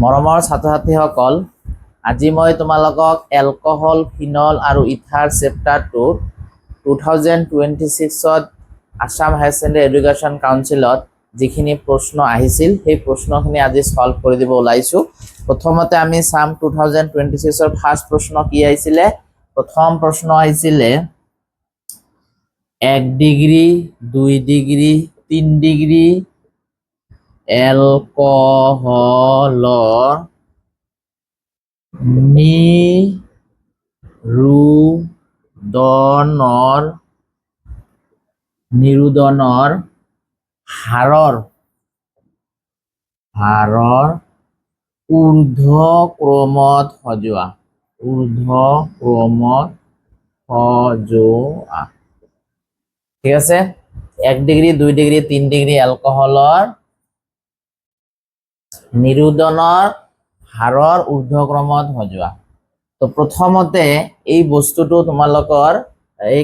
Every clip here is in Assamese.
মৰমৰ ছাত্ৰ-ছাত্ৰীসকল, আজি মই তোমালোকক এলকহল, ফিনল আৰু ইথাৰ চেপ্টাৰটো 2026ত আসাম হায়াৰ ছেকেণ্ডেৰী এডুকেশ্যন কাউন্সিলত যিখিনি প্ৰশ্ন আহিছিল সেই প্ৰশ্নখিনি আজি সলভ কৰি দিব ওলাইছোঁ। প্ৰথমতে আমি চাম 2026ৰ ফাৰ্ষ্ট প্ৰশ্ন কি আহিছিলে। প্ৰথম প্ৰশ্ন আহিছিলে 1 ডিগ্ৰী, 2 ডিগ্ৰী, 3 ডিগ্ৰী এলকহলৰ নিৰুদনৰ হাৰৰ ঊৰ্ধ্বক্ৰমত সজোৱা। ঠিক আছে, 1 ডিগ্ৰী, 2 ডিগ্ৰী, 3 ডিগ্ৰী এলকহলৰ নিৰুদনৰ হাৰৰ ঊৰ্ধ্বক্ৰমত সজোৱা। তো প্ৰথমতে এই বস্তুটো তোমালোকৰ এই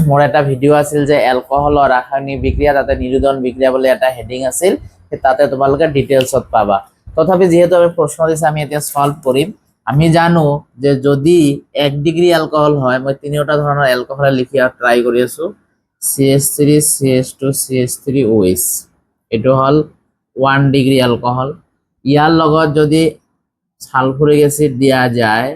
মোৰ এটা ভিডিঅ' আছিল যে এলকহলৰ ৰাসায়নিক বিক্ৰিয়া, তাতে নিৰুদন বিক্ৰিয়া বুলি এটা হেডিং আছিল, তাতে তোমালোকে ডিটেইলছত পাবা। তথাপি যিহেতু আমি প্ৰশ্ন দিছে আমি এতিয়া সলভ কৰিম। আমি জানো যে যদি 1 ডিগ্ৰী এলকহল হয়, মই তিনিটা ধৰণৰ এলকহল লিখি ট্ৰাই কৰি আছো, CH3 CH2 CH3OH, এইটো হ'ল 1 ডিগ্ৰী এলকহল। ইয়াৰ লগত যদি সালফুৰিক এসিড দিয়া যায়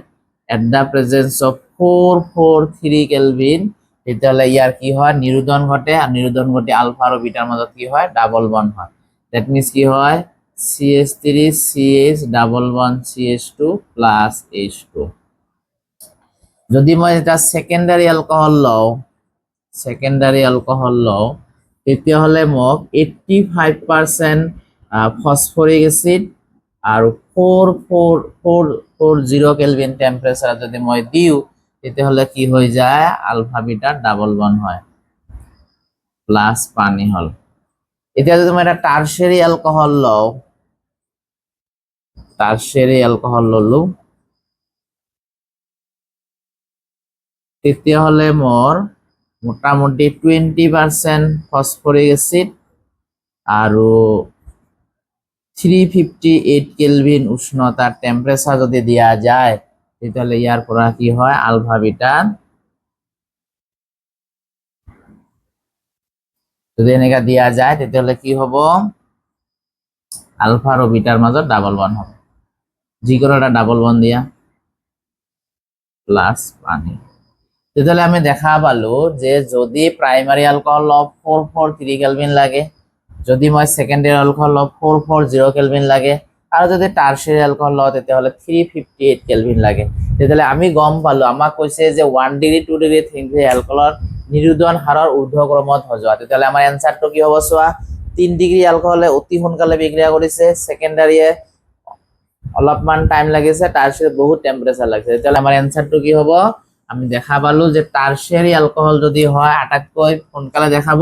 at the presence of 443 kelvin, তেতিয়াহ'লে ইয়াৰ কি হয়, নিৰুদন ঘটে, আৰু নিৰুদন ঘটি আলফা আৰু বিটাৰ মাজত কি হয়, ডাবল বন্ড হয়। দ্যাট মিন্স কি হয়, CH3 CH double bond CH2 plus H2। যদি মই এটা সেকেন্ডাৰী এলকহল লওঁ, তেতিয়াহ'লে মোক 85% ফসফৰিক এসিড আৰু 4440 কেলভিন টেম্পাৰেচাৰ যদি মই দিও, তেতিয়াহ'লে কি হৈ যায়, আলফা বিটাৰ ডাবল বন্ড হয় প্লাস পানী হল। এতিয়া যদি মই এটা টারশিয়ারি এলকহল ললো, তেতিয়াহ'লে মোৰ মোটামুটি 20% ফসফৰিক এসিড আৰু 358 কেলভিন উষ্ণতাৰ টেম্পাৰেচাৰ যদি দিয়া যায়, তেতিয়াহ'লে ইয়াৰ পৰা কি হয়, আলফা বিটাৰ যদি এনেকা দিয়া যায়, তেতিয়াহ'লে কি হ'ব, আলফা আৰু বিটাৰ মাজত ডাবল বন্ড হ'ব, যিকোনো এটা ডাবল বন্ড দিয়া প্লাস পানী। তেতিয়াহ'লে আমি দেখা পালো যে যদি প্ৰাইমাৰী এলকহল 443 কেলভিন লাগে, যদি মই সেকেন্ডাৰী এলকহল 440 কেলভিন লাগে, আৰু যদি টারশিয়ারি এলকহল লওঁ তেতিয়াহ'লে 358 কেলভিন লাগে। তেতিয়াহ'লে আমি গম পালো, আমাক কৈছে যে 1 ডিগ্ৰী, 2 ডিগ্ৰী, 3 ডিগ্ৰী এলকহলৰ নিৰুদন হাৰৰ ঊৰ্ধ্বক্ৰমত সজোৱা। তেতিয়াহ'লে আমাৰ এনসাৰটো কি হ'ব চোৱা, 3 ডিগ্ৰী এলকহলে অতি সোনকালে বিক্ৰিয়া কৰিছে, সেকেন্ডাৰীয়ে অলপমান টাইম লাগিছে, টাৰশিয়াৰি বহুত টেম্পাৰেচাৰ লাগিছে। তেতিয়াহ'লে আমাৰ এনসারটো কি হ'ব, আমি দেখা পালো যে টারশিয়ারি এলকহল যদি হয় আটাইতকৈ সোনকালে দেখাব,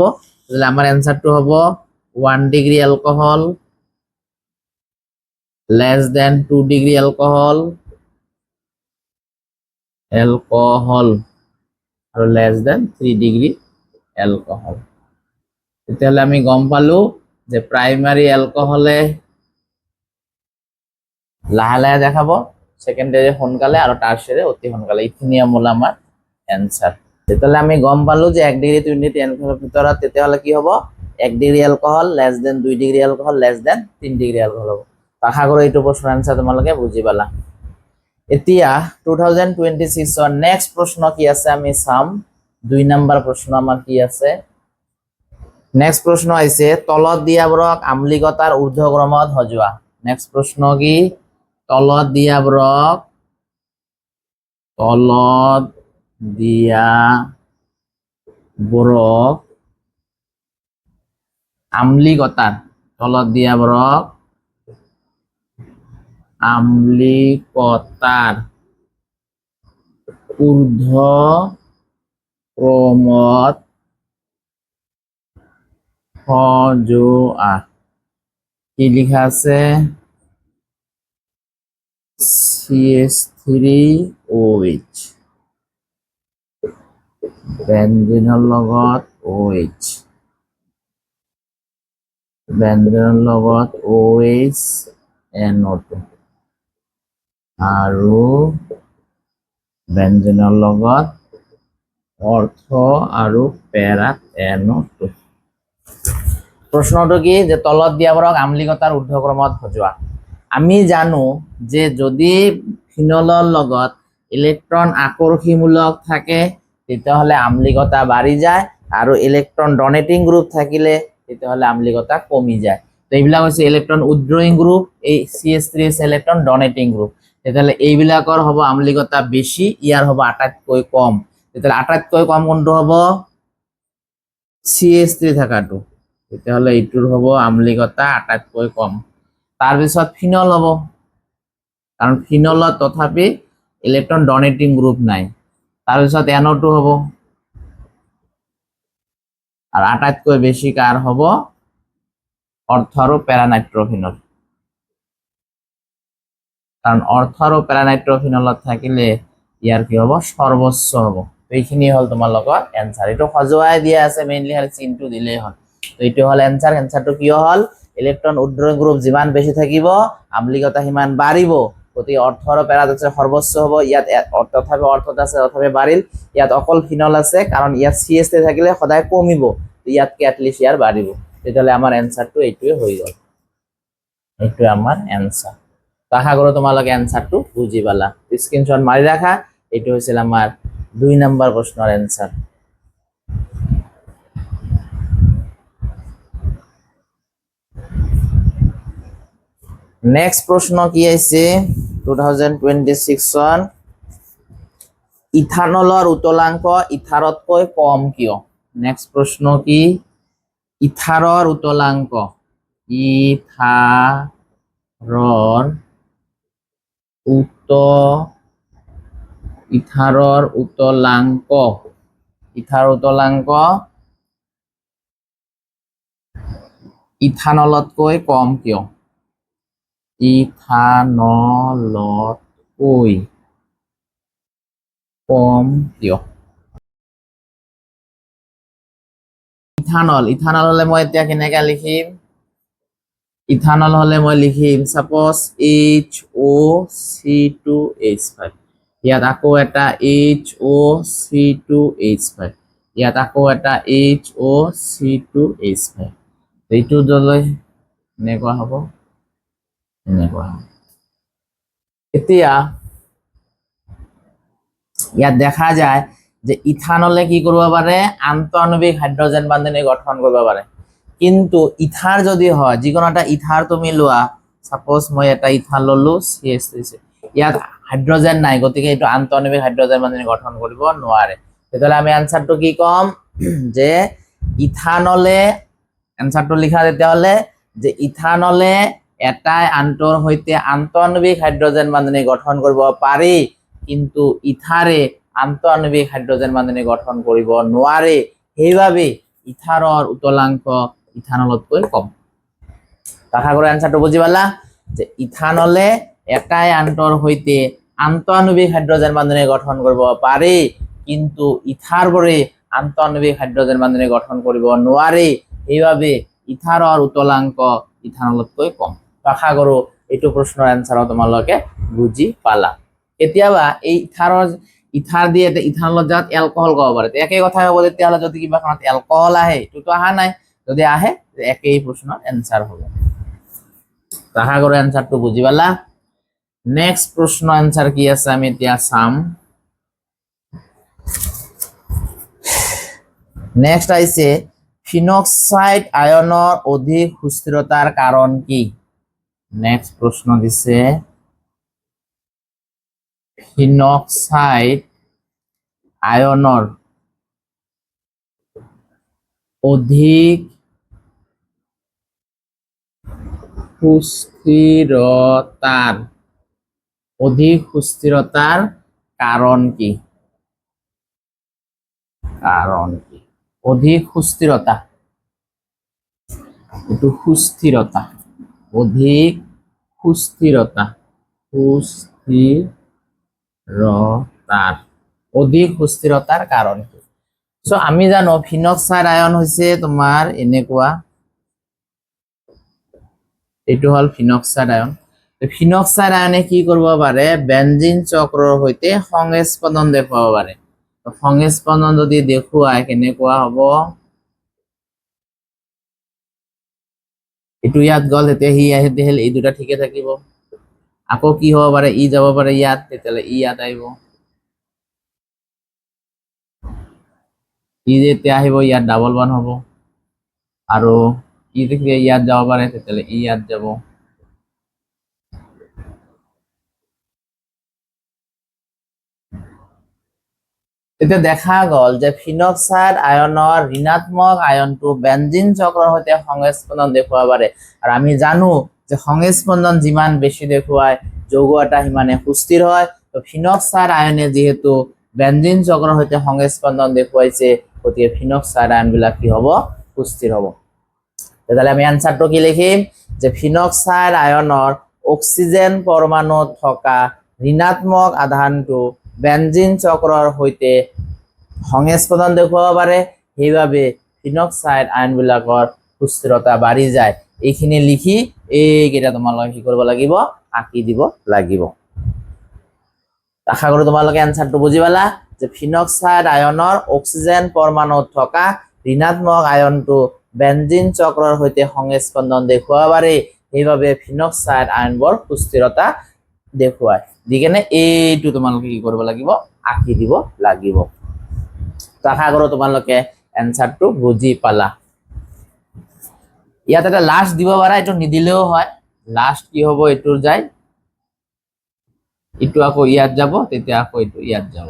তাহলে আমার এনসারটো হ'ব 1 degree alcohol less than 2 degree alcohol আৰু less than 3 ডিগ্ৰী এলকহল। তেতিয়াহ'লে আমি গম পালো যে প্ৰাইমাৰী এলকহলে লাহে লাহে দেখাব, সেকেন্ডাৰী সোনকালে, আৰু টাৰশিয়াৰি অতি সোনকালে। এইখিনিয়ে মূল আমাৰ এনসাৰ। তেতিয়াহ'লে আমি গম পালো যে 1 ডিগ্ৰী 2 ডিগ্ৰী এলকহলৰ ভিতৰত তেতিয়াহ'লে কি হ'ব, 1 degree alcohol less than 2 degree alcohol less than 3 degree alcohol হ'ব। আশা কৰো এইটো প্ৰশ্নৰ এনসাৰ তোমালোকে বুজি পালা। এতিয়া 2026ৰ নেক্সট প্ৰশ্ন কি আছে আমি চাম। 2 নম্বৰ প্ৰশ্ন আমাৰ কি আছে, নেক্সট প্ৰশ্ন আহিছে তলত দিয়াবোৰক আম্লিকতাৰ ঊৰ্ধ্বক্ৰমত সজোৱা। নেক্সট প্ৰশ্ন কি, তলত দিয়াবোৰক আম্লিকতাৰ ঊৰ্ধ্বক্ৰমত সজোৱা। কি লিখা আছে, CH3OH, বেঞ্জিনৰ লগত OH, বেঞ্জিনৰ লগত OH NO2, আৰু ব্যঞ্জনৰ লগত অৰ্থ আৰু পেৰাত NO2 প্ৰশ্নটো কি যে তলত দিয়াবোৰক আম্লিকতাৰ ঊৰ্ধ্বক্ৰমত সজোৱা আমি জানো যে যদি ফিনলৰ লগত ইলেক্ট্ৰন আকৰ্ষীমূলক থাকে তেতিয়াহ'লে আম্লিকতা বাঢ়ি যায় আৰু ইলেক্ট্ৰন ডনেটিং গ্ৰুপ থাকিলে তেতিয়াহ'লে আম্লিকতা কমি যায় তো এইবিলাক হৈছে ইলেক্ট্ৰন উইথড্ৰয়িং গ্ৰুপ এই CH3 ইলেক্ট্ৰন ডনেটিং গ্ৰুপ তেতিয়াহ'লে এইবিলাকৰ হ'ব আম্লিকতা বেছি ইয়াৰ হ'ব আটাইতকৈ কম তেতিয়াহ'লে আটাইতকৈ কম কোনটো হ'ব CH3 থাকাটো তেতিয়াহ'লে এইটোৰ হ'ব আম্লিকতা আটাইতকৈ কম তাৰপিছত ফিনল হ'ব কাৰণ ফিনলত তথাপি ইলেক্ট্ৰন ডনেটিং গ্ৰুপ নাই তাৰপিছত NO2 হ'ব আৰ আটাইতকৈ বেশি কাৰ হব অৰ্থ আৰু প্যাৰানাইট্ৰোফিনল কাৰণ অৰ্থ আৰু প্যাৰানাইট্ৰোফিনলত থাকিলে ইয়াৰ কি হ'ব সৰ্বোচ্চ হ'ব তো এইখিনি হল তোমালোকৰ এনসাৰ এটো সজোৱাই দিয়া আছে মেইনলি খালি চিনটো দিলেই হল তো এইটো হল এনসার এনসারটো কি হল ইলেক্ট্রন উইথড্রয়িং গ্রুপ যিমান বেশি থাকিব আম্লিকতা সিমান বাঢ়িব গতি অর্থ আৰু প্যাৰাত সৰ্বোচ্চ হ'ব ইয়াত তথাপি অৰ্থত আছে তথাপি বাঢ়িল ইয়াত অকল ফিনল আছে কাৰণ ইয়াত CH3 থাকিলে সদায় কমিব ইয়াতকে এটলিস্ট ইয়াৰ বাঢ়িব তেতিয়াহ'লে আমাৰ এনসাৰটো এইটোৱে হৈ গ'ল এইটোৱে আমাৰ এনসাৰ আশা কৰো তোমালোকে এনসাৰটো বুজি পালা স্ক্ৰিনশট মাৰি ৰাখা এইটো হৈছিল আমাৰ 2 নম্বৰ প্ৰশ্নৰ এনসাৰ নেক্সট প্ৰশ্ন কি আছে 2026 সন ইথানলৰ উতলাংক ইথাৰতকৈ কম কিয় নেক্সট প্ৰশ্ন কি ইথাৰৰ উতলাংক ইথাৰৰ উতলাংক ইথানলতকৈ কম কিয় ইথানলতকৈ কম কিয় ইথানল হলে মই এতিয়া কেনেকৈ লিখিম ইথানল হলে মই লিখিম সাপোজ HOC2H5 ইয়াত আকৌ এটা HOC2H5 ইয়াত আকৌ এটা HOC2H5 এইটো দলৈ এনেকুৱা হ'ব এনেকুৱা এতিয়া ইয়াত দেখা যায় যে ইথানলে কি কৰিব পাৰে আন্তঃআণৱিক হাইড্ৰোজেন বান্ধনী গঠন কৰিব পাৰে কিন্তু ইথাৰ যদি হয় যিকোনো এটা ইথাৰ তুমি লোৱা সাপোজ মই এটা ইথাৰ ললো CH3 ইয়াত হাইড্ৰোজেন নাই গতিকে এইটো আন্তঃআণৱিক হাইড্ৰোজেন বান্ধনী গঠন কৰিব নোৱাৰে তেতিয়াহ'লে আমি আনসাৰটো কি কম যে ইথানলে আনসাৰটো লিখা তেতিয়াহ'লে যে ইথানলে এটাই আন্তঃৰ সৈতে আন্তঃআণৱিক হাইড্ৰোজেন বান্ধনী গঠন কৰিব পাৰি কিন্তু ইথাৰে আন্তঃআণৱিক হাইড্ৰোজেন বান্ধনী গঠন কৰিব নোৱাৰে সেইভাবে ইথাৰৰ উতলাংক ইথানলতকৈ কম আশা কৰো আনসাৰটো বুজি পালা যে ইথানলে এটাই আন্তঃৰ সৈতে আন্তঃআণৱিক হাইড্ৰোজেন বান্ধনী গঠন কৰিব পাৰি কিন্তু ইথাৰবোৰে আন্তঃআণৱিক হাইড্ৰোজেন বান্ধনী গঠন কৰিব নোৱাৰে সেইভাবে ইথাৰৰ উতলাংক ইথানলতকৈ কম আশা কৰো এইটো প্ৰশ্নৰ এনসাৰ তোমালোকে বুজি পালা কেতিয়াবা এই ইথাৰ দিয়ে ইথানলত যাত এলকহল ক'ব পাৰে একেই কথা হ'ব তেতিয়াহ'লে যদি কিবা কাৰণত এলকহল আহে এইটোতো অহা নাই যদি আহে একেই প্ৰশ্নৰ এনসাৰ হ'ব আশা কৰো এনসাৰটো বুজি পালা নেক্সট প্ৰশ্ন এনসাৰ কি আছে আমি এতিয়া চাম নেক্সট আইছে ফিনক্সাইড আয়নৰ অধিক সুস্থিৰতাৰ কাৰণ কি নেক্সট প্ৰশ্ন দিছে ফিনক্সাইড আয়নৰ অধিক সুস্থিৰতাৰ কাৰণ কি অধিক সুস্থিৰতা এইটো সুস্থিৰতা অধিক সুস্থিৰতাৰ কাৰণ কি সো আমি জানো ফিনক্সাইড আয়ন হৈছে তোমাৰ এনেকুৱা এইটো হল ফিনক্সাইড আয়ন ফিনক্সাইড আয়নে কি কৰিব পাৰে বেঞ্জিন চক্ৰৰ সৈতে সংস্পন্দন দেখুৱাব পাৰে সংস্পন্দন যদি দেখুৱায় কেনেকুৱা হ'ব এইটো ইয়াত গ'ল তেতিয়া সি আহিলে এই দুটা ঠিকে থাকিব আকৌ কি হ'ব পাৰে ই যাব পাৰে ইয়াত তেতিয়ালে ই ইয়াত আহিব ই যেতিয়া আহিব ইয়াত ডাবল বন্ড হ'ব আৰু ই যেতিয়া ইয়াত যাব পাৰে তেতিয়ালে ই ইয়াত যাব এতিয়া দেখা গ'ল যে ফিনক্সাইড আয়নৰ ঋণাত্মক আয়নটো বেঞ্জিন চক্ৰৰ সৈতে সংস্পন্দন দেখুৱাব পাৰে আৰু আমি জানো যে সংস্পন্দন যিমান বেছি দেখুৱায় যৌগ এটা সিমানে সুস্থিৰ হয় তো ফিনক্সাইড আয়নে যেহেতু বেঞ্জিন চক্ৰৰ সৈতে সংস্পন্দন দেখুৱাইছে গতিকে ফিনক্সাইড আয়নবিলাক কি হ'ব সুস্থিৰ হ'ব তেতিয়াহ'লে আমি এনসাৰটো কি লিখিম যে ফিনক্সাইড আয়নৰ অক্সিজেন পৰমাণুত থকা ঋণাত্মক আধানটো বেঞ্জিন চক্ৰৰ সৈতে সংস্পন্দন দেখুৱাব পাৰে সেইবাবে ফিনক্সাইড আয়নবিলাকৰ সুস্থিৰতা বাঢ়ি যায় এইখিনি লিখি এইকেইটা তোমালোকে কি কৰিব লাগিব আঁকি দিব লাগিব আশা কৰোঁ তোমালোকে এনসাৰটো বুজি পালা যে ফিনক্সাইড আয়নৰ অক্সিজেন পৰমাণুত থকা ঋণাত্মক আয়নটো বেঞ্জিন চক্ৰৰ সৈতে সংস্পন্দন দেখুৱাব পাৰে সেইবাবে ফিনক্সাইড আয়নবোৰ সুস্থিৰতা দেখুৱায় দি কেনে এইটো তোমালোকে কি কৰিব লাগিব আঁকি দিব লাগিব তো আশা কৰোঁ তোমালোকে এনসাৰটো বুজি পালা ইয়াত এটা লাষ্ট দিব পাৰা এইটো নিদিলেও হয় লাষ্ট কি হ'ব এইটোৰ যায় ইটো আকৌ ইয়াত যাব তেতিয়া আকৌ এইটো ইয়াত যাব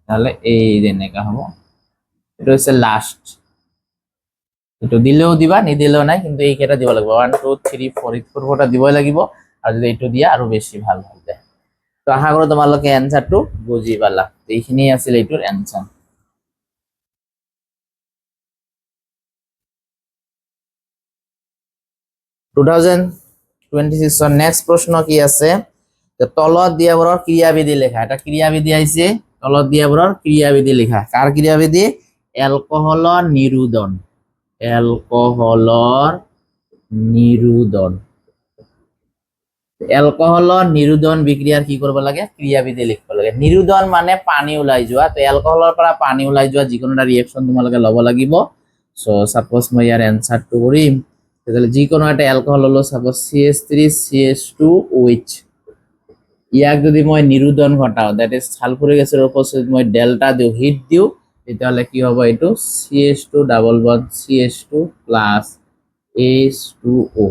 তাহলে এই যেনেকা হ'ব এটা হচ্ছে লাস্ট এটো দিলেও দিবা নিদিলেও নাই কিন্তু এই কেটা দিব লাগিব 1 2 3 4 এই ফোরটা দিবই লাগিব আর যদি এটো দিয়া আরো বেশি ভালো হবে তো আশা কৰো তোমালোকে এনসাৰটো বুজি পালা এইখিনি আছিল এইটোৰ এনসাৰ টু 2026 নেক্সট প্ৰশ্ন কি আছে তলত দিয়াবোৰৰ ক্ৰিয়াবিধি লেখা এটা ক্ৰিয়াবিধি আইছে তলত দিয়াবোৰৰ ক্ৰিয়াবিধি লেখা কাৰ ক্ৰিয়াবিধি এলকোহলৰ নিৰোধন এলকোহলৰ নিৰোধন বিক্ৰিয়াৰ কি কৰিব লাগে ক্ৰিয়াবিধি লিখিব লাগে নিৰোধন মানে পানী ওলাই যোৱা তো এলকোহলৰ পৰা পানী ওলাই যোৱা যিকোনো এটা ৰিঅ্যাকশন তোমালোকে ল'ব লাগিব সো সাপোজ মই ইয়াৰ এনসাৰটো কৰিম তেতিয়াহ'লে যিকোনো এটা এলকোহল ললো সাপোজ CH3 CH2OH ইয়াক যদি মই নিৰোধন ঘটাও দ্যাট ইজ সালফুৰিক এসিডৰ ওপৰত মই ডেল্টা দিও হিট দিও তেতিয়াহ'লে কি হ'ব এইটো CH2 double bond CH2 plus H2O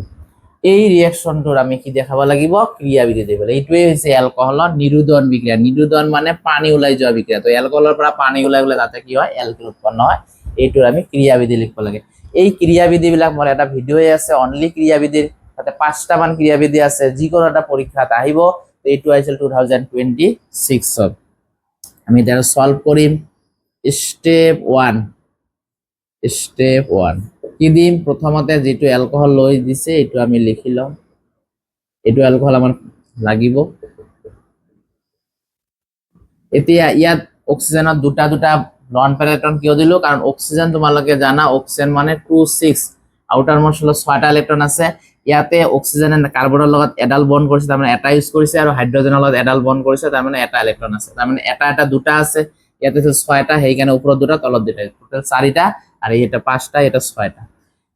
এই ৰিঅ্যাকশনটোৰ আমি কি দেখাব লাগিব ক্ৰিয়াবিধি দিব লাগিব এইটোৱে হৈছে এলকোহলৰ নিৰোধন বিক্ৰিয়া নিৰোধন মানে পানী ওলাই যোৱা বিক্ৰিয়া তো এলকোহলৰ পৰা পানী ওলাই গলে তাতে কি হয় এলকিল উৎপন্ন হয় এইটোৰ আমি ক্ৰিয়াবিধি লিখিব লাগে এই ক্ৰিয়াবিধি বিলাক মোৰ এটা ভিডিঅ আছে অনলি ক্ৰিয়াবিধিৰ তাতে 5টা মান ক্ৰিয়াবিধি আছে যিকোনো এটা পৰীক্ষাত আহিব এইটো আছিল 2026 ত আমি এটা সলভ কৰিম স্টেপ 1 কি দিম প্ৰথমতে যেটো এলকোহল লৈ দিছে এটো আমি লিখি লম এটো এলকোহল আমাৰ লাগিব এতিয়া ইয়াত অক্সিজেনৰ দুটা নন পেয়াৰ ইলেক্ট্ৰন কিয় দিলো কাৰণ অক্সিজেন তোমালোকে জানা অক্সিজেন মানে 26 আউটাৰ মোস্ট 6টা ইলেক্ট্ৰন আছে ইয়াতে অক্সিজেন এন্ড কাৰ্বনৰ লগত এডাল বন্ড কৰিছে তাৰ মানে এটা ইউজ কৰিছে আৰু হাইড্ৰজেনৰ লগত এডাল বন্ড কৰিছে তাৰ মানে এটা ইলেক্ট্ৰন আছে তাৰ মানে এটা দুটা আছে ইয়াতে 6টা হেইকাৰণে ওপৰত দুটা তলত দুটা টোটাল 4টা আৰ এটা 5টা এটা 6টা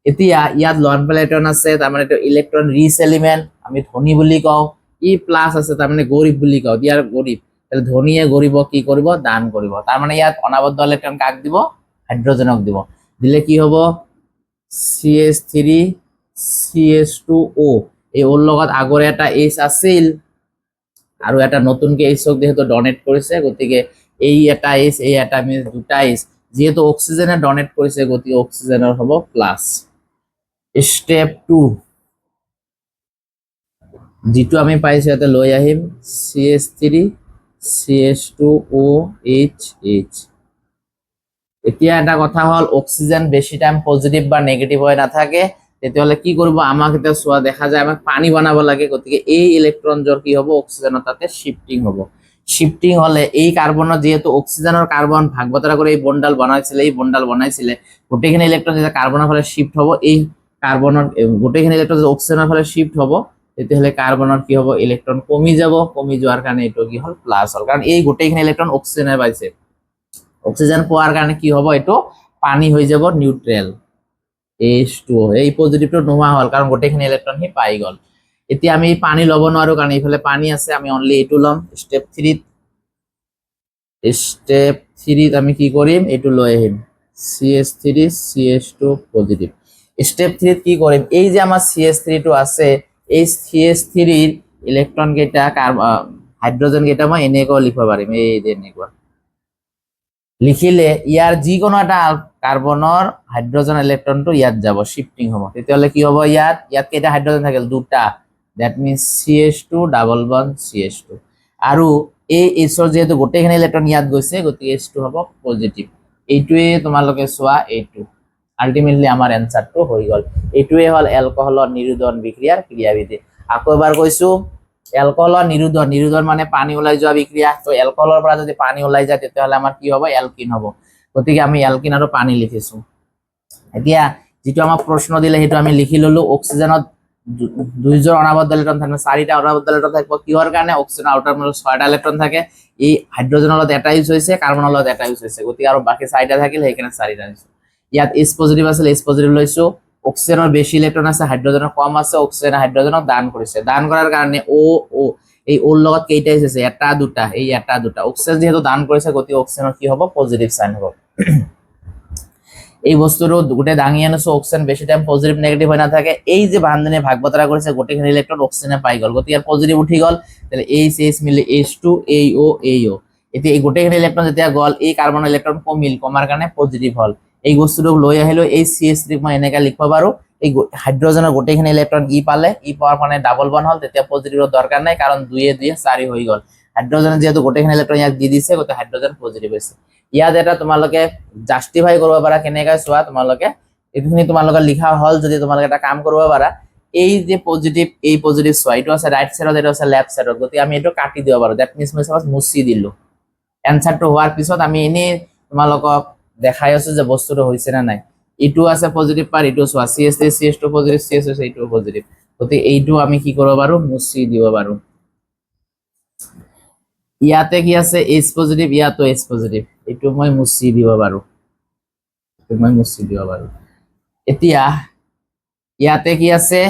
এতিয়া ইয়াত লন পেয়াৰ ইলেক্ট্ৰন আছে তাৰ মানে এটা ইলেক্ট্ৰন ৰিচ এলিমেন্ট আমি ধনী বুলি কও ই প্লাস আছে তাৰ মানে গৰিব বুলি কও ইয়াৰ গৰিব তাহলে ধনীয়ে গৰিব কি কৰিব দান কৰিব তাৰ মানে ইয়াত অনাবদ্ধ ইলেক্ট্ৰন কাক দিব হাইড্রোজেনক দিব দিলে কি হ'ব CH3 CH2O এই ওর লগত আগৰে এটা H আছিল আৰু এটা নতুনকে Hক যেহেতু ডোনেট কৰিছে গতিকে এই এটা H এই এটা আমি দুটা H যেহেতু অক্সিজেনে ডোনেট কৰিছে গতিকে অক্সিজেনৰ হ'ব প্লাস স্টেপ 2 যেটো আমি পাইছো এটা লৈ আহিম CH3 CH2OH এতিয়া এটা কথা হল অক্সিজেন বেশি টাইম পজিটিভ বা নেগেটিভ হয় না থাকে তেতিয়াহলে কি করব আমাক এটা সোয়া দেখা যায় আমাক পানি বানাব লাগে গতিকে এই ইলেক্ট্রন জোর কি হবে অক্সিজেনৰ তাতে শিফটিং হলে এই কাৰ্বনৰ যেহেতু অক্সিজেনৰ কাৰ্বন ভাগ বতৰা কৰি এই বন্ডাল বনাইছিলে গোটেইখিনি ইলেক্ট্ৰন যেতিয়া কাৰ্বনৰ ফালে শিফট হ'ব এই কাৰ্বনৰ গোটেইখিনি ইলেক্ট্ৰন অক্সিজেনৰ ফালে শিফট হ'ব তেতিয়াহ'লে কাৰ্বনৰ কি হ'ব ইলেক্ট্ৰন কমি যাব, কমি যোৱাৰ কাৰণে এইটো কি হ'ল প্লাছ হ'ল, কাৰণ এই গোটেইখিনি ইলেক্ট্ৰন অক্সিজেনে পাইছে। অক্সিজেন পোৱাৰ কাৰণে কি হ'ব এইটো পানী হৈ যাব নিউট্ৰেল, H2O, এই পজিটিভটো নোহোৱা হ'ল কাৰণ গোটেইখিনি ইলেক্ট্ৰন সি পাই গ'ল। এতিয়া আমি পানী ল'ব নোৱাৰো কাৰণ এইফালে পানী আছে, আমি অনলি এইটো ল'ম। স্টেপ 3 আমি কি কৰিম এইটো লৈ আহিম CH3 CH2 পজিটিভ। স্টেপ 3 কি কৰিম, এই যে আমাৰ CH3 টো আছে, এই CH3 ৰ ইলেক্ট্ৰন কেইটা হাইড্ৰোজেন কেইটা মই এনেকৈ লিখিব পাৰিম, এই যে এনেকুৱা লিখিলে ইয়াৰ যিকোনো এটা কাৰ্বনৰ হাইড্ৰোজেন ইলেক্ট্ৰনটো ইয়াত যাব, শিফটিং হ'ব। তেতিয়াহ'লে কি হ'ব, ইয়াত কেইটা হাইড্ৰোজেন থাকিল দুটা, that means CH2 double bond CH2, আৰু এই Hৰ যেহেতু গোটেইখিনি ইলেক্ট্ৰন ইয়াত গৈছে গতিকে H2 হ'ব পজিটিভ। এইটোৱে তোমালোকে চোৱা, এইটো আলটিমেটলি আমাৰ এনসাৰটো হৈ গ'ল। এইটোৱে হ'ল এলকহলৰ নিৰুদ্ধন বিক্ৰিয়াৰ ক্ৰিয়াবিধি। আকৌ এবাৰ কৈছো, এলকহলৰ নিৰুদ্ধন মানে পানী ওলাই যোৱা বিক্ৰিয়া। তো এলকহলৰ পৰা যদি পানী ওলাই যায় তেতিয়াহ'লে আমাৰ কি হ'ব এলকিন হ'ব, গতিকে আমি এলকিন আৰু পানী লিখিছো। এতিয়া যেটো আমাক প্ৰশ্ন দিলে সেইটো আমি লিখি ললো। অক্সিজেনত দুইজন অনাবদ্ধ ইলেক্ট্ৰন থাকে, 4টা অনাবদ্ধ ইলেক্ট্ৰন থাকিব, কিহৰ কাৰণে অক্সিজেন আউটাৰ মলত 6টা ইলেক্ট্ৰন থাকে, এই হাইড্ৰোজেনৰ লগত এটা ইউজ হৈছে, কাৰ্বনৰ লগত এটা ইউজ হৈছে, গতিকে আৰু বাকি 4টা থাকিল সেইকাৰণে 4টা হৈছে। ইয়াত H পজিটিভ আছিল, H পজিটিভ লৈছো। অক্সিজেনৰ বেছি ইলেক্ট্ৰন আছে, হাইড্ৰোজেনৰ কম আছে, অক্সিজেন হাইড্ৰোজেনক দান কৰিছে, দান কৰাৰ কাৰণে O এই ওৰ লগত কেইটা আছে, এটা দুটা, এই এটা দুটা। অক্সিজেন যেহেতু দান কৰিছে গতিকে অক্সিজেনৰ কি হ'ব পজিটিভ সাইন হ'ব। এই বস্তুটো গোটে দাঙি আনিছো, অক্সিজেন বেশি টাইম পজিটিভ নেগেটিভ হৈ নাথাকে। এই যে বান্ধনে ভাগ বতৰা কৰিছে গোটেইখিনি ইলেক্ট্ৰন অক্সিজেনে পাই গ'ল, গতিকে ইয়াৰ পজিটিভ উঠি গ'ল, তাহলে H মিলি H2 AO AO। এতিয়া এই গোটেইখিনি ইলেক্ট্ৰন যেতিয়া গ'ল, এই কাৰ্বনৰ ইলেক্ট্ৰন কমিল, কমাৰ কাৰণে পজিটিভ হ'ল। এই বস্তুটো লৈ আহিলো, এই CH3 মই এনেকা লিখব পাৰো, এই হাইড্ৰোজেনৰ গোটেইখিনি ইলেক্ট্ৰন পালে, পাওয়াৰ মানে ডাবল বন্ড হল, তেতিয়া পজিটিভৰ দৰকাৰ নাই কাৰণ 2 এ 2 4 হৈ গ'ল। হাইড্ৰোজেন যেহেতু গোটেইখিনি ইলেক্ট্ৰন ইয়াক দি দিছে গতিকে হাইড্ৰোজেন পজিটিভ হৈছে। ইয়াত এটা তোমালোকে জাস্টিফাই কৰিব পাৰা, কেনেকৈ চোৱা তোমালোকে, এইখিনি তোমালোকে লিখা হল, যদি তোমালোকে এটা কাম কৰিব পাৰা, এই যে পজিটিভ, এই পজিটিভ চোৱা, এইটো আছে রাইট সাইডত, এটা আছে লেফট সাইডত, গতিকে আমি এইটো কাটি দিব পাৰো। দ্যাট মিন্স মই সাপোজ মুছি দিলো। এনসাৰটো হোৱাৰ পিছত আমি এনে তোমালোকক দেখাই আছো যে বস্তুটো হৈছে না নাই। এইটো আছে পজিটিভ পার, এইটো চোৱা CH3 CH2 পজিটিভ, CH2 এইটো পজিটিভ, গতিকে এইটো আমি কি কৰিব পাৰো মুছি দিব পাৰো। ইয়াতে কি আছে H পজিটিভ, ইয়াতো H পজিটিভ, এইটো মই মুছি দিব পাৰো, এতিয়া ইয়াতে কি আছে,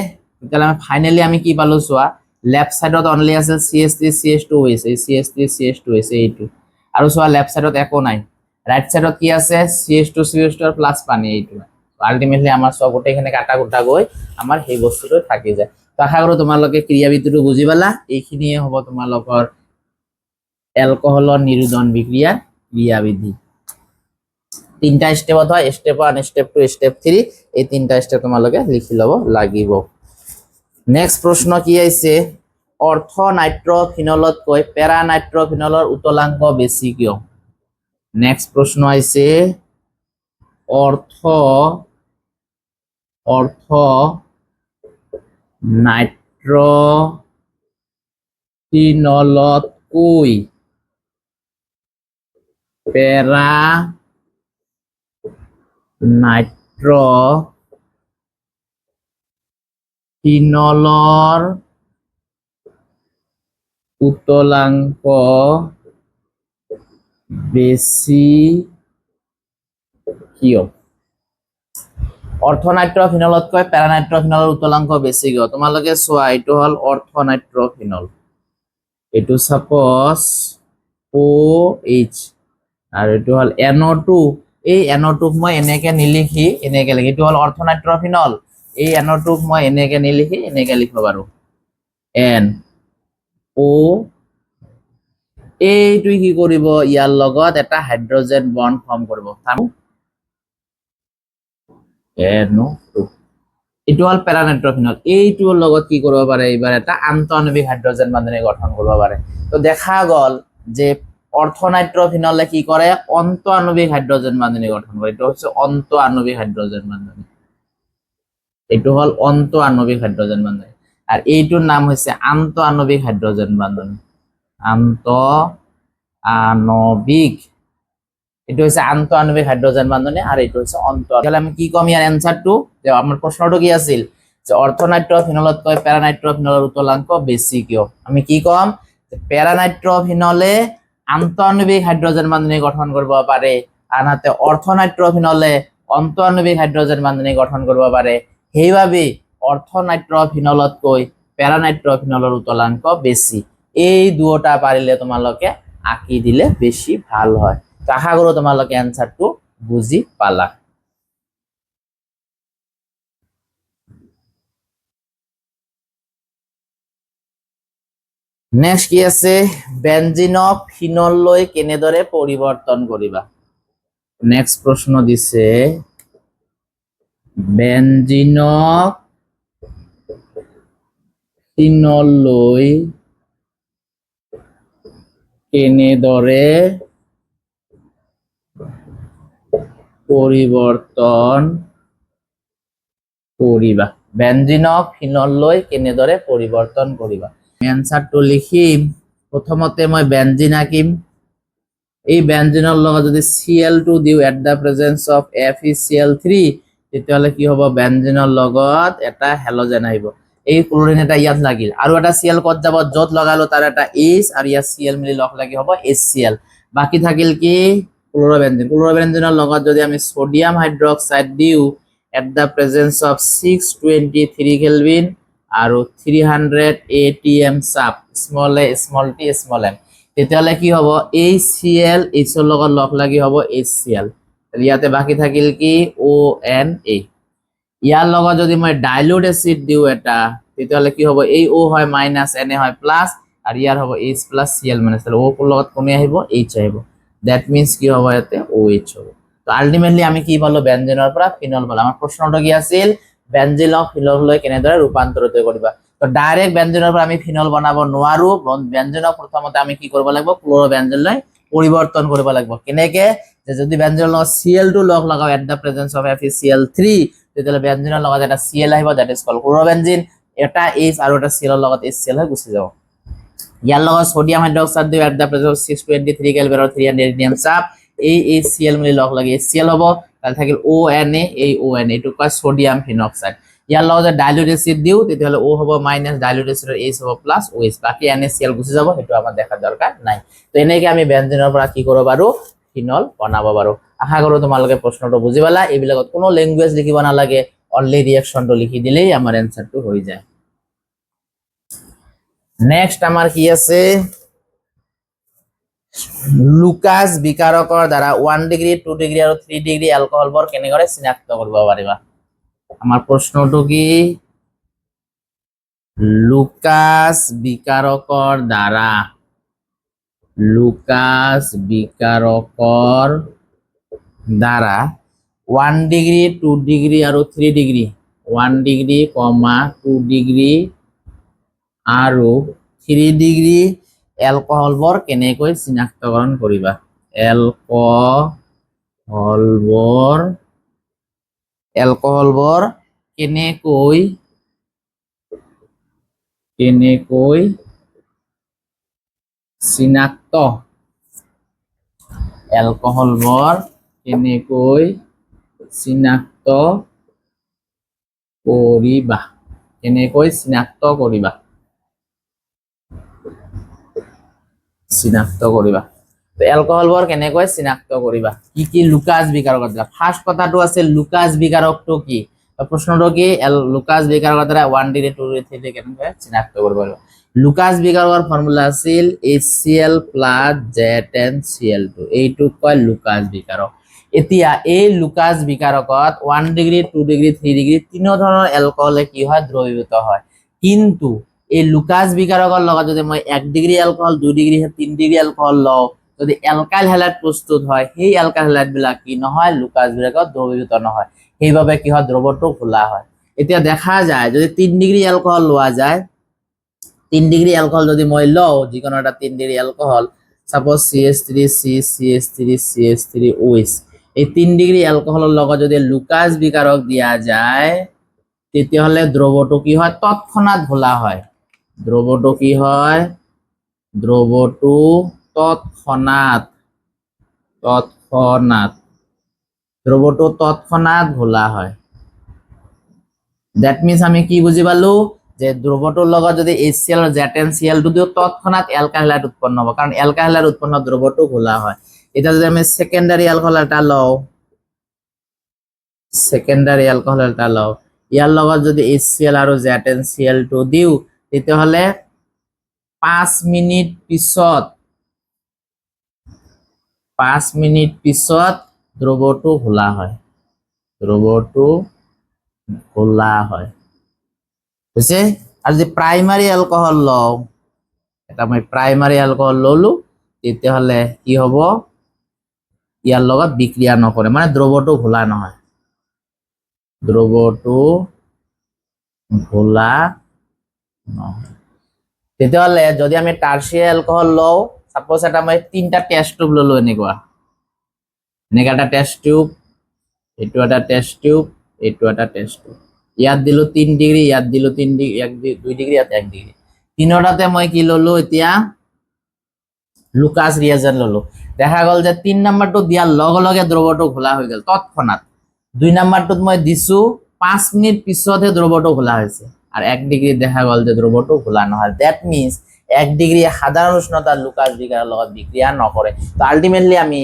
তাহলে আমি ফাইনালি আমি কি পালো চোৱা, লেফট সাইডত অনলি আছে CH3 CH2 হৈছে, CH3 CH2 হৈছে এইটো, আৰু চোৱা লেফট সাইডত একো নাই। রাইট সাইডত কি আছে CH2 CH2 আর প্লাস পানী, এইটো আলটিমেটলি আমাৰ সব গোটেইখিনি কাটা কুটা গৈ আমাৰ সেই বস্তুটো থাকি যায়। তো আশা কৰো তোমালোকে ক্ৰিয়াবিধিটো বুজি পালা। এইখিনিয়ে হ'ব তোমালোকৰ এলকহলৰ নিৰোধন বিক্ৰিয়াৰ ক্ৰিয়াবিধি। 3টা স্টেপত হয়, স্টেপ 1 স্টেপ 2 স্টেপ 3, এই 3টা স্টেপ তোমালোকে লিখি লব লাগিব। নেক্সট প্ৰশ্ন কি আছে, অৰ্থ নাইট্ৰফিনলতকৈ প্যাৰা নাইট্ৰফিনলৰ উতলাংক বেছি কিয়? নেক্সট প্ৰশ্ন আছে, অৰ্থ নাইট্ৰফিনলতকৈ প্যাৰা নাইট্ৰফিনলৰ উতলাংক বেছি কিয়? অৰ্থনাইট্ৰফিনলতকৈ প্যাৰানাইট্ৰফিনলৰ উতলাংক বেছি কিয়? তোমালোকে চোৱা, এইটো হল অৰ্থনাইট্ৰফিনল, এইটো সাপোজ OH, আৰু এইটো হল NO2। এই NO2 মই এনেকে নিলিখি এনেকে লিখি, এইটো হল অৰ্থনাইট্ৰফিনল, এই NO2 মই এনেকে নিলিখি এনেকে লিখিব পাৰো NO। এইটো কি কৰিব, ইয়াৰ লগত এটা হাইড্ৰোজেন বন্ড ফৰ্ম কৰিব, NO2। এইটো হল প্যাৰানাইট্ৰফিনল, এইটোৰ লগত কি কৰিব পাৰে, এইবাৰ এটা আন্তঃআণৱিক হাইড্ৰোজেন বান্ধনী গঠন কৰিব পাৰে। তো দেখা গল যে অৰ্থনাইট্ৰফিনলে কি কৰে, অন্তঃআণৱিক হাইড্ৰোজেন বান্ধনী গঠন কৰে, এইটো হচ্ছে অন্তঃআণৱিক হাইড্ৰোজেন বান্ধনী, এইটো হল অন্তঃআণৱিক হাইড্ৰোজেন বান্ধনী, আৰ এইটোৰ নাম হচ্ছে আন্তঃআণৱিক হাইড্ৰোজেন বান্ধনী, আন্তঃআণৱিক, এটা হচ্ছে আন্তঃআণৱিক হাইড্ৰোজেন বান্ধনী, আৰ এটা হচ্ছে অন্তঃ। তাহলে আমি কি কম ইয়াৰ অ্যানসাৰটো, যে আমাৰ প্ৰশ্নটা কি আছিল যে অৰ্থনাইট্ৰফিনলতকৈ পেৰানাইট্ৰফিনলৰ উতলাংক বেছি কিয়? আমি কি কম? পেৰানাইট্ৰফিনলে আন্তঃআণৱিক হাইড্ৰজেন বান্ধনী গঠন কৰিব পাৰে, আনহাতে অৰ্থনাইট্ৰফিনলে অন্তঃআণৱিক হাইড্ৰজেন বান্ধনী গঠন কৰিব পাৰে। সেইবাবে অৰ্থনাইট্ৰফিনলতকৈ পেৰানাইট্ৰফিনলৰ উতলাংক বেছি। এই দুটা পাৰিলে তোমালোকে আঁকি দিলে বেছি ভাল হয়। আশা কৰো তোমালোকে এনসাৰটো বুজি পালা। নেক্সট কি আছে? বেঞ্জিনক ফিনললৈ কেনেদৰে পৰিৱৰ্তন কৰিবা? নেক্সট প্ৰশ্ন দিছে বেঞ্জিনক ফিনললৈ কেনেদৰে পৰিৱৰ্তন কৰিবা? বেঞ্জিনক ফিনললৈ কেনেদৰে পৰিৱৰ্তন কৰিবা? এনসাৰটো লিখিম। প্ৰথমতে মই বেঞ্জিন আঁকিম। এই বেঞ্জিনৰ লগত যদি Cl2 দিও at the presence of FeCl3, তেতিয়াহলে কি হ'ব? বেঞ্জিনৰ লগত এটা হেলোজেন আহিব। এই ক্লোৰিন এটা ইয়াত লাগিল আৰু এটা Cl কত যাব? যত লগালো তাৰ এটা H আৰু ইয়াত Cl মিলি লগ লাগি হ'ব HCl। বাকি থাকিল কি? ক্লোৰোবেঞ্জিন। ক্লোৰোবেঞ্জিনৰ লগত যদি আমি সোডিয়াম হাইড্ৰক্সাইড দিও at the presence of 623 kelvin আৰু 300 atm সাব small a small t small m, তেতিয়াহলে কি হ'ব? HCl H ৰ লগত লগ লাগি হ'ব HCl। ইয়াতে বাকি থাকিল কি? ONA। ইয়াৰ লগত যদি মই ডাইলুট এসিড দিও এটা, তেতিয়াহলে কি হ'ব? এই O হয় মাইনাস, Na হয় প্লাস, আর ইয়ার হ'ব H প্লাস Cl মাইনাস। তাহলে O এর লগত কমে আহিব, H আহিব। দ্যাট মিন্স কি হ'ব? ইয়াতে OH হ'ব। তো আলটিমেটলি আমি কি পালো? বেঞ্জিনৰ পৰা ফিনল পালো। আমাৰ প্ৰশ্নটো কি আছিল? বেঞ্জিনক ফিনললৈ কেনেদৰে ৰূপান্তৰিত কৰিবা? তো ডাইৰেক্ট বেঞ্জিনৰ পৰা আমি ফিনল বনাব নোৱাৰো। বেঞ্জিনক প্ৰথমতে আমি কি কৰিব লাগিব? ক্লোৰোবেঞ্জিনলৈ পৰিৱৰ্তন কৰিব লাগিব। কেনেকে? যে যদি বেঞ্জিনৰ লগত Cl2 লগ লগাও at the presence of FeCl3, তেতিয়াহলে বেঞ্জিনৰ লগত এটা Cl আহিব, দ্যাট ইজ কল ক্লোৰোবেঞ্জিন। এটা H আৰু এটা Cl লগত HCl হৈ গুচি যাব। ইয়াৰ লগত সোডিয়াম হাইড্ৰক্সাইড দিও at the presence of 623 kelvin আৰু 300 atm সাব, এই HCl মিলি লগ লাগি HCl হ'ব। তাহলে থাকিল ONA, এই ONA এটো কয় সোডিয়াম ফিনক্সাইড। ইয়াৰ লগত ডাইলুট এসিড দিও, তেতিয়াহলে O হ'ব মাইনাস, ডাইলুট এসিডৰ H হ'ব প্লাস, OH। বাকি NaCl গুচি যাব, সেইটো আমাৰ দেখাৰ দৰকাৰ নাই। তো এনেকে আমি বেঞ্জিনৰ পৰা কি কৰিব পাৰো? ফিনল বনাব পাৰো। আশা কৰো তোমালোকে প্ৰশ্নটো বুজি পালা। এইবিলাকত কোনো ল্যাঙ্গুৱেজ লিখিব নালাগে, অনলি ৰিঅ্যাকশনটো লিখি দিলেই আমাৰ এনসাৰটো হৈ যায়। নেক্সট আমাৰ কি আছে? লুকাস বিকাৰকৰ দ্বাৰা 1 ডিগ্ৰী 2 ডিগ্ৰী আৰু 3 ডিগ্ৰী এলকহলবোৰ কেনেদৰে চিনাক্ত কৰিব পাৰিবা? আমাৰ প্ৰশ্নটো কি? লুকাস বিকাৰকৰ দ্বাৰা 1 ডিগ্ৰী 2 ডিগ্ৰী আৰু 3 ডিগ্ৰী 1 ডিগ্ৰী, 2 ডিগ্ৰী আৰু 3 ডিগ্ৰী এলকহলবোৰ কেনেকৈ চিনাক্তকৰণ কৰিবা? এলকহলবোৰ কেনেকৈ চিনাক্ত এলকহলবোৰ কেনেকৈ চিনাক্ত কৰিবা? কেনেকৈ চিনাক্ত কৰিবা? চিনাক্ত কৰিবা। তো এলকহলবোৰ কেনেকৈ চিনাক্ত কৰিবা? কি কি লুকাস বিকাৰকৰ দ্বাৰা? ফাৰ্স্ট কথাটো আছে লুকাস বিকাৰকটো কি? প্ৰশ্নটো কি? লুকাস বিকাৰকৰ দ্বাৰা 1 ডিগ্ৰী 2 ডিগ্ৰী 3 ডিগ্ৰী কেনেকৈ চিনাক্ত কৰিব পাৰিবা? লুকাস বিকাৰকৰ ফৰ্মুলা আছিল HCl প্লাস ZnCl2, এইটোক কয় লুকাস বিকাৰক। এতিয়া এই লুকাস বিকাৰকত 1 ডিগ্ৰী 2 ডিগ্ৰী 3 ডিগ্ৰী তিন ধৰণৰ এলকহলে কি হয়? দ্ৰবীভূত হয়। কিন্তু এই লুকাস বিকাৰকৰ লগত যদি মই 1 degree alcohol 2 degree 3 degree alcohol লও, যদি এলকাইল হ্যালাইড প্ৰস্তুত হয়, সেই এলকাইল হ্যালাইড বিলাক কি নহয়? লুকাস বিকাৰকত দ্ৰবীভূত নহয়। সেইভাবে কি হয়? দ্ৰৱটো ঘোলা হয়। এতিয়া দেখা যায় যদি 3 ডিগ্ৰী এলকহল লোৱা যায়, 3 ডিগ্ৰী এলকহল যদি মই লও, যিকোনো এটা 3 degree alcohol, suppose CH3C CH3 CH3OH, এই 3 ডিগ্ৰী এলকহলৰ লগত যদি লুকাস বিকাৰক দিয়া যায়, তেতিয়াহলে দ্ৰৱটো কি হয়? তৎক্ষণাৎ ঘোলা হয়। দ্ৰৱটো কি হয়? দ্ৰৱটো তৎক্ষণাৎ দ্ৰৱটো তৎক্ষণাৎ ঘোলা হয়। দ্যাট মিন্স আমি কি বুঝি পালো যে দ্ৰবটোৰ লগত যদি HCl আৰু ZnCl2 দিও তৎক্ষণাৎ এলকাইল হাইড উৎপন্ন হ'ব কাৰণ এলকাইল হাইড উৎপন্ন দ্ৰবটো ঘোলা হয় এটা যদি আমি সেকেন্ডাৰি অ্যালকোহল এটা লও সেকেন্ডাৰি অ্যালকোহল এটা লও ইয়াৰ লগত যদি HCl আৰু ZnCl2 দিও তেতিয়াহলে 5 মিনিট পিছত 5 মিনিট পিছত দ্রবটো ঘোলা হয় দ্রবটো ঘোলা হয় বুঝছে আর যে প্রাইমারি অ্যালকোহল লও এটা মই প্রাইমারি অ্যালকোহল ললো তেতিয়াহলে কি হ'ব ইয়াৰ লগত বিক্ৰিয়া নকৰে মানে দ্রবটো ঘোলা নহয় দ্রবটো ঘোলা নহয় তেতিয়াহলে যদি আমি টার্সিয়ারি অ্যালকোহল লও সাপোজ এটা মই তিনটা টেস্ট টিউব ললো এনেকুৱা এটা টেস্ট টিউব এইটো এটা টেস্ট টিউব এইটো এটা টেস্ট টিউব ইয়াত দিলো 3 ডিগ্রি ইয়াত দিলো 3 ডিগ্রি 2 ডিগ্রি ইয়াত 1 ডিগ্রি তিনটাতে মই কি ললো এতিয়া লুকাস রিয়েজেন্ট ললো দেখা গল যে 3 নাম্বারটো দিয়াৰ লগে লগে দ্রবটো ঘোলা হৈ গল তৎক্ষণাৎ 2 নাম্বারটোত মই দিছো 5 মিনিট পিছতহে দ্রবটো ঘোলা হৈছে আর 1 ডিগ্রি দেখা গল যে দ্রবটো ঘোলা নহয় দ্যাট মিন্স 1 ডিগ্রি সাধারণ উষ্ণতাৰ লুকাস বিকাৰৰ লগত বিক্ৰিয়া নকৰে তো আলটিমেটলি আমি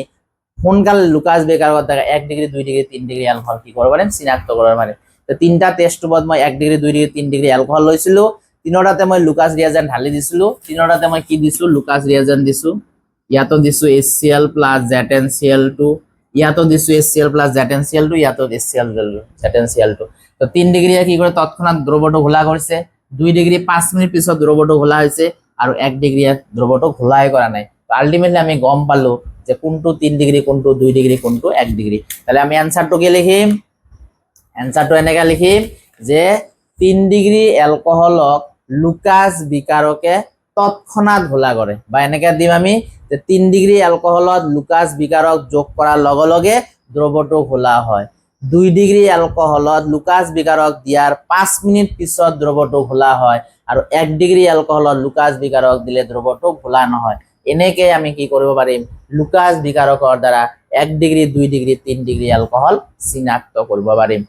সোনকালে লুকাস বিকাৰৰ লগত 1 ডিগ্ৰি 2 ডিগ্ৰি 3 ডিগ্ৰি অ্যালকোহল কি কৰিব পাৰিম চিনাক্ত কৰিব পাৰিম তো তিনটা টেস্ট টিউবত মই 1 ডিগ্রি 2 ডিগ্রি 3 ডিগ্রি অ্যালকোহল লৈছিলো তিনটাতে মই লুকাস রিয়েজেন্ট ঢালি দিছিলো তিনটাতে মই কি দিছো লুকাস রিয়েজেন্ট দিছো ইয়াতো দিছো HCl plus ZnCl2 ইয়াতো দিছো HCl plus ZnCl2 ইয়াতো HCl ZnCl2 তো 3 ডিগ্রিয়ে কি করে তৎক্ষণাৎ দ্রবটো ঘোলা কৰিছে 2 ডিগ্ৰি 5 মিনিট পিছত দ্ৰবটো ঘোলা হৈছে আৰু 1 ডিগ্ৰিয়ে দ্ৰবটো ঘোলাই কৰা নাই তো আলটিমেটলি আমি গম পালো যে কোনটো 3 ডিগ্রি কোনটো 2 ডিগ্রি কোনটো 1 ডিগ্রি তাহলে আমি অ্যানসারটো কি লিখিম অ্যানসারটো এনেকা লিখিম যে 3 ডিগ্রি অ্যালকোহলক লুকাস বিকাৰকে তৎক্ষণাৎ ঘোলা কৰে বা এনেকা দিম আমি যে 3 ডিগ্ৰি অ্যালকোহলত লুকাস বিকাৰক যোগ কৰাৰ লগে লগে দ্ৰবটো ঘোলা হয় 2 ডিগ্ৰি অ্যালকোহলত লুকাস বিকাৰক দিয়াৰ 5 মিনিট পিছত দ্ৰবটো ঘোলা হয় আৰু 1 ডিগ্ৰি অ্যালকোহলত লুকাস বিকাৰক দিলে দ্ৰবটো ঘোলা নহয় এনেকে আমি কি কৰিব পাৰিম লুকাস বিকাৰকৰ দ্বাৰা 1 ডিগ্ৰি 2 ডিগ্ৰি 3 ডিগ্ৰি অ্যালকোহল চিনাক্ত কৰিব পাৰিম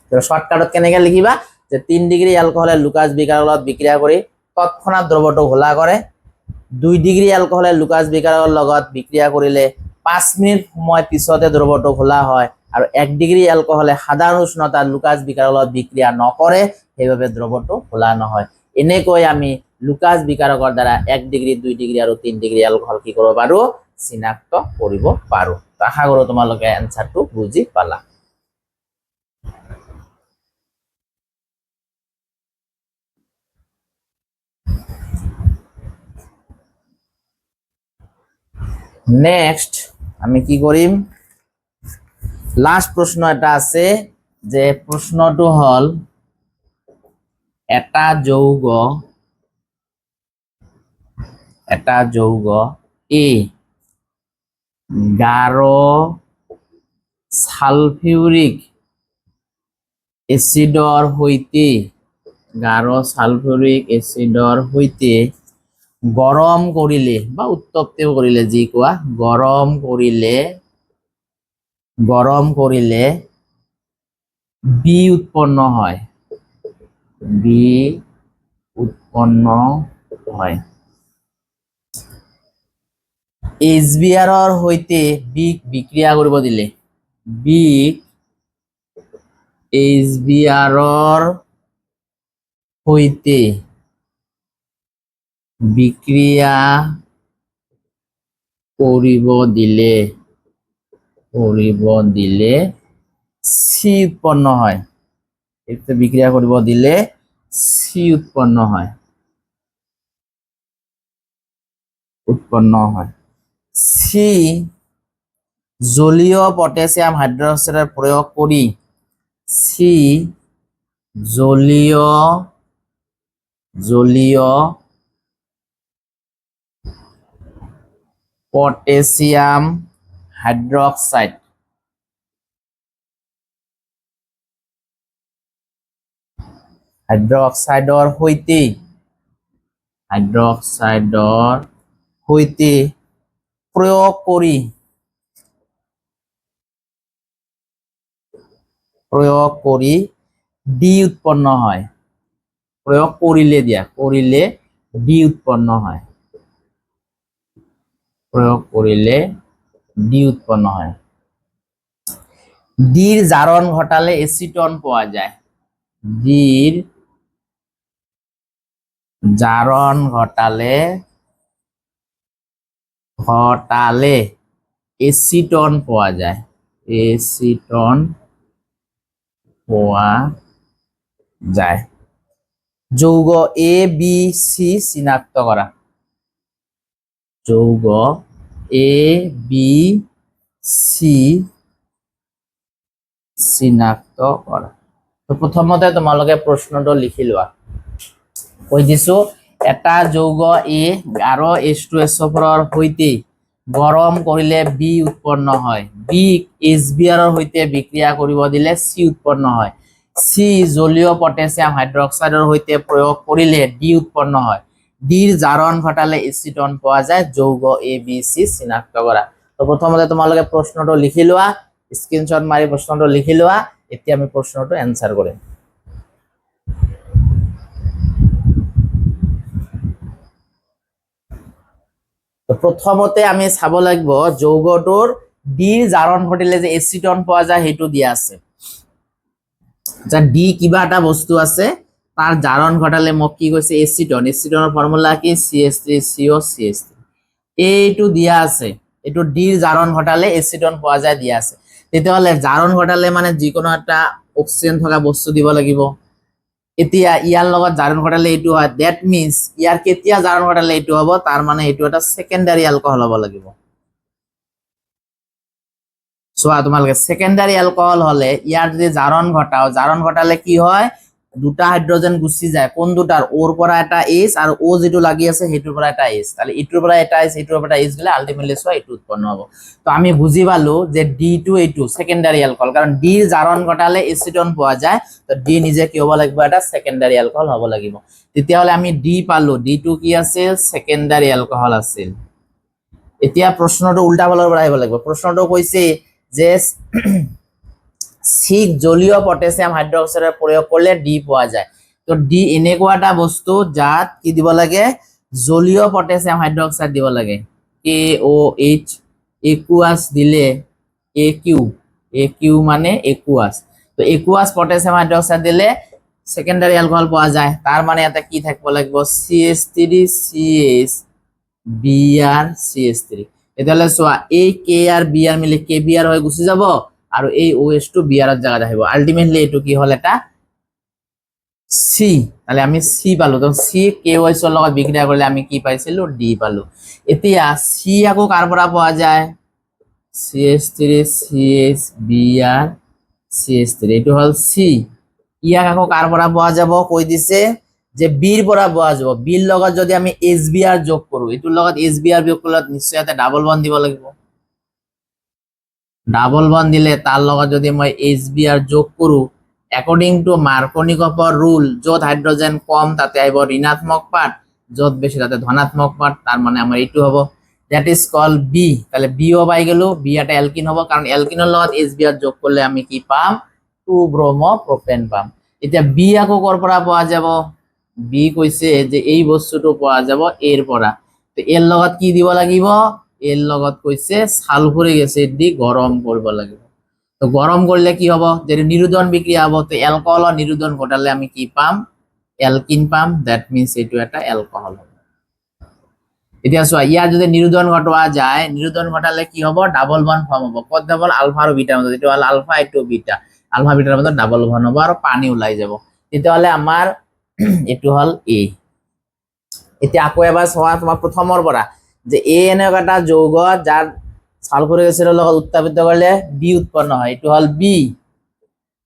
তো শৰ্টকাটত কেনেকে লিখিবা যে 3 ডিগ্ৰি অ্যালকোহলে লুকাস বিকাৰৰ লগত বিক্ৰিয়া কৰি তৎক্ষণাৎ দ্ৰবটো ঘোলা কৰে 2 ডিগ্ৰি অ্যালকোহলে লুকাস বিকাৰৰ লগত বিক্ৰিয়া কৰিলে 5 মিনিট সময় পিছতে দ্ৰবটো ঘোলা হয় আৰু 1 ডিগ্ৰি অ্যালকোহলে সাধাৰণ উষ্ণতাত লুকাস বিকাৰৰ লগত বিক্ৰিয়া নকৰে সেইভাবে দ্ৰবটো ঘোলা নহয় এনেকৈ আমি লুকাস বিকাৰকৰ দ্বাৰা 1 ডিগ্ৰি 2 ডিগ্ৰি আৰু 3 ডিগ্ৰি অ্যালকোহল কি কৰিব পাৰো চিনাক্ত কৰিব পাৰো তো আশা কৰো তোমালোকে এনসাৰটো বুজি পালা নেক্সট আমি কি কৰিম লাস্ট প্ৰশ্ন এটা আছে যে প্ৰশ্নটো হল এটা যৌগ এ গাঢ় সালফিউৰিক এসিডৰ সৈতে গৰম কৰিলে বা উত্তপ্ত কৰিলে যি কোৱা গৰম কৰিলে বি উৎপন্ন হয় HBrৰ সৈতে বিক বিক্ৰিয়া কৰিব দিলে HBrৰ সৈতে বিক্ৰিয়া কৰিব দিলে সি উৎপন্ন হয় এতে বিক্ৰিয়া কৰিব দিলে সি উৎপন্ন হয় সি জলীয় পটাসিয়াম হাইড্ৰোক্সাইডৰ প্ৰয়োগ কৰি জলীয় পটাসিয়াম হাইড্ৰোক্সাইডৰ সৈতে প্ৰয়োগ কৰি ডি উৎপন্ন হয় প্রয়োগ করিলে ডি উৎপন্ন হয় প্রয়োগ করিলে ডি উৎপন্ন হয় ডির জারণ ঘটালে এসিটন পাওয়া যায় ডির জারণ ঘটালে এসিটন পাওয়া যায় এসিটন পাওয়া যায় যৌগ এ বি সি চিনাক্ত করা যৌগ এ বি সি চিনাক্ত করা তো প্রথমতে তোমালোকে প্রশ্নটো লিখি লোৱা কৈ দিছো এটা যৌগ এ আৰু H2SO4 সৈতে গৰম কৰিলে বি উৎপন্ন হয় বি HBr সৈতে বিক্ৰিয়া কৰিব দিলে সি উৎপন্ন হয় সি জলীয় পটাসিয়াম হাইড্ৰোক্সাইডৰ সৈতে প্ৰয়োগ কৰিলে ডি উৎপন্ন হয় ডিৰ জাৰণ ঘটালে এসিটন পোৱা যায় যৌগ এ বি সি চিনাক্ত কৰা তো প্ৰথমতে তোমালোকে প্ৰশ্নটো লিখি লোৱা স্ক্ৰিনশট মাৰি প্ৰশ্নটো লিখি লোৱা এতিয়া আমি প্ৰশ্নটো এনসাৰ কৰিম তো প্ৰথমতে আমি চাব লাগিব যৌগটোৰ ডিৰ জাৰণ ঘটিলে যে এসিটন পোৱা যায় হেতু দিয়া আছে যা ডি কিবা এটা বস্তু আছে তার জারণ ঘটালে মোক কি কৈছে এসিটনৰ ফৰ্মুলা কি CH3COCH3 এইটো দিয়া আছে এটো ডিৰ জাৰণ ঘটালে এসিটন পোৱা যায় দিয়া আছে তেতিয়াহলে জারণ ঘটালে মানে যিকোনো এটা অক্সিজেন থকা বস্তু দিব লাগিব এতিয়া ইয়াৰ লগত জাৰণ ঘটালে এইটো হয় দ্যাট মিন্স ইয়াৰ কেতিয়া জাৰণ ঘটালে এইটো হ'ব তাৰ মানে এইটো এটা সেকেন্ডাৰি অ্যালকোহল হ'ব লাগিব সোয়া তোমালোকে সেকেন্ডাৰি অ্যালকোহল হলে ইয়াৰ যদি জাৰণ ঘটালে কি হয় দুটা হাইড্ৰোজেন গুছি যায় কোন দুটাৰ ওৰ পৰা এটা H আৰু O যেটো লাগি আছে হেতুৰ পৰা এটা H তাহলে ইটোৰ পৰা এটা H হেতুৰ পৰা H গলে আলটিমেটলি সোয়া এটো উৎপন্ন হ'ব তো আমি বুজি পালো যে D2 সেকেন্ডারি অ্যালকোহল কারণ D জারণ ঘটালে এসিটন পোৱা যায় তো D নিজে কি হ'ব লাগিব এটা সেকেন্ডারি অ্যালকোহল হ'ব লাগিব তেতিয়াহলে আমি D পালো D2 কি আছিল সেকেন্ডারি অ্যালকোহল আছিল এতিয়া প্ৰশ্নটো উল্টা ফালৰ পৰা আহিব লাগিব প্ৰশ্নটো কৈছে যে সি জলীয় পটাসিয়াম হাইড্ৰোক্সাইডৰ প্ৰয়োগ কৰলে ডি পাওয়া যায় তো ডি এনেকুৱা এটা বস্তু যাত কি দিব লাগে জলীয় পটাসিয়াম হাইড্রোক্সাইড দিব লাগে KOH একুয়াস দিলে AQ মানে একুয়াস তো একুয়াস পটাসিয়াম হাইড্রোক্সাইড দিলে সেকেন্ডারি অ্যালকোহল পাওয়া যায় তার মানে এটা কি থাকব লাগিব CH3CH Br CH3 এতালে সোয়া এই K আর Br মিলে KBr হয়ে গুছি যাব আৰু এই OH2 Br এর জায়গা আহিব আলটিমেটলি এটো কি হল এটা C তাহলে আমি C পালো তো C KOH এর লগত বিক্রিয়া করলে আমি কি পাইছিলো D পালো এতিয়া C আকো কার পৰা পাওয়া যায় CH3CH Br CH3 এটো হল C ইয়াক আকো কার পৰা পাওয়া যাব কই দিছে যে বিৰ পৰা পাওয়া যাব বিৰ লগত যদি আমি HBr যোগ কৰো এটোৰ লগত HBr যোগ করলে নিশ্চয় এটা ডাবল বন্ড দিব লাগিব ডাবল বন্ড দিলে তার লগত যদি মই HBr যোগ কৰো অ্যাকৰ্ডিং টু মাৰ্কনিকপৰ রুল যত হাইড্রোজেন কম তাতে আইব ঋণাত্মক পার্ট যত বেশি তাতে ধনাত্মক পার্ট তার মানে আমার এইটো হ'ব দ্যাট ইজ কল বি তাহলে বিও পাই গেল বি এটা অ্যালকিন হ'ব কারণ অ্যালকিনৰ লগত HBr যোগ কৰলে আমি কি পাম 2 ব্ৰোমো প্ৰোপেন পাম এতিয়া বি আকো কৰ পৰা পোৱা যাব বি কৈছে যে এই বস্তুটো পোৱা যাব এৰ পৰা তো এর লগত কি দিব লাগিব এর লগত কৈছে সালফুরিক অ্যাসিড দি গরম করব লাগিব তো গরম করলে কি হবে যে নিরোধন বিক্রিয়া হবে তো অ্যালকোহল নিরোধন ঘটালে আমি কি পাম অ্যালকিন পাম দ্যাট মিন্স এটো একটা অ্যালকোহল হবে এতিয়া সোয়া ইয়ার যদি নিরোধন ঘটোয়া যায় নিরোধন ঘটালে কি হবে ডাবল বন্ড ফর্ম হবে কত ডাবল আলফা আর বিটা মধ্যে যেটো হল আলফা এটো বিটা আলফা বিটার মধ্যে ডাবল বন্ড হবে আর পানি ওলাই যাব তেতিয়াহলে আমার এটো হল এ এতিয়া আকৌ এবাৰ সোয়া তোমাৰ প্ৰথমৰ পৰা যে এ এনেকুৱা এটা যৌগ যার সালফুরিক অ্যাসিডের লগত উত্তাপিত করলে বি উৎপন্ন হয় এটো হল বি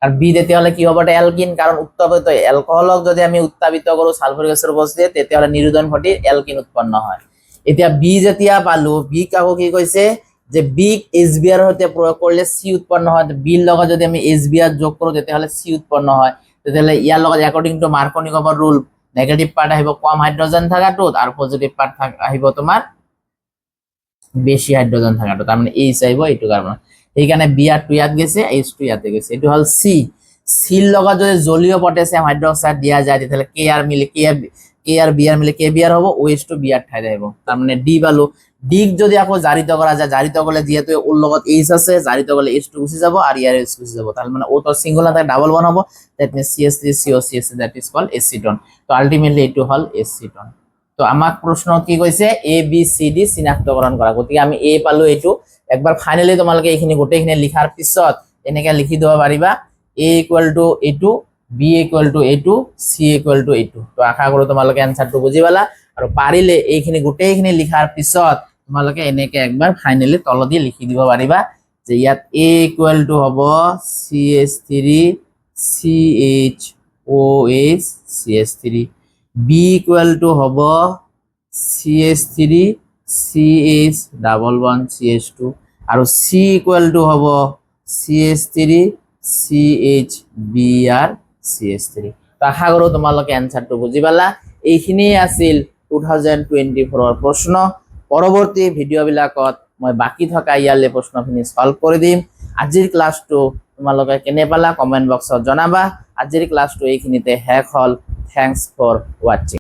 আর বি তেতিয়া হলে কি হবে এটা অ্যালকিন কারণ উত্তাপিত অ্যালকোহলক যদি আমি উত্তাপিত কৰো সালফুৰিক অ্যাসিডৰ উপস্থিতিত তেতিয়া হলে নিরোধন ঘটি অ্যালকিন উৎপন্ন হয় এতিয়া বি যেতিয়া পালো বি কাকো কি কৈছে যে বি HBr হতে প্রয়োগ করলে সি উৎপন্ন হয় বিৰ লগত যদি আমি HBr যোগ কৰো তেতিয়া হলে সি উৎপন্ন হয় তেতিয়া হলে ইয়াৰ লগত অ্যাকৰ্ডিং টু মাৰ্কনিকপৰ রুল নেগেটিভ পার্ট আহিব কম হাইড্রোজেন থাকাটো আর পজিটিভ পার্ট আহিব তোমার বেশি হাইড্রোজেন থাকাটো তার মানে H আইব এইটো কারণ এইখানে Br2 ইয়াত গেছে H2 ইয়াতে গেছে এটো হল C চিৰ লগত যদি জলীয় পটাছিয়াম হাইড্ৰক্সাইড দিয়া যায় তেতিয়াহ'লে কে আর মিলে বি আর মিলে কে বি আর হ'ব OH2 বি আর ঠাইত আহিব তাৰ মানে ডি পালো ডিক যদি আকৌ জাৰিত কৰা যায় জাৰিত কৰিলে যিহেতু ওৰ লগত H আছে জাৰিত কৰিলে H2 গুচি যাব আৰু ইয়াৰ H গুচি যাব তাৰ মানে O তো সিঙ্গুলার থাকে ডাবল বন্ড হ'ব that means CH3COCH that is called acetone তো আলটিমেটলি এটো হল এসিটন তো আমাক প্ৰশ্ন কি কৈছে এ বি সি ডি চিনাক্তকৰণ কৰা গতিকে আমি এ পালো এটো একবাৰ ফাইনালি তোমালোকে এইখিনি গোটেইখিনি লিখাৰ পিছত এনেকৈ লিখি দিব পাৰিবা A equal to A2 B equal to A2 C equal to A2 তো আশা কৰো তোমালোকে আনসাৰটো বুজি পালা আৰু পাৰিলে এইখিনি গোটেইখিনি লিখাৰ পিছত তোমালোকে এনেকৈ একবাৰ ফাইনালি তলদি লিখি দিব পাৰিবা যে ইয়াত A equal to হ'ব CH3 CHOH CH3 B equal to হ'ব CH3 CH double bond CH2 আৰু C equal to হ'ব CH3 CHBr CH3 তো আশা কৰো তোমালোকে আনসাৰটো বুজি পালা এইখিনি আছিল 2024 ৰ প্ৰশ্ন পৰৱৰ্তী ভিডিও বিলাকত মই বাকি থকা ইয়ালে প্ৰশ্নখিনি সলভ কৰি দিম আজিৰ ক্লাসটো তোমালোকে কেনে পালা কমেন্ট বক্সত জনাবা আজিৰ ক্লাসটো এইখিনিতে শেষ হল থ্যাঙ্কস ফৰ ওয়াচিং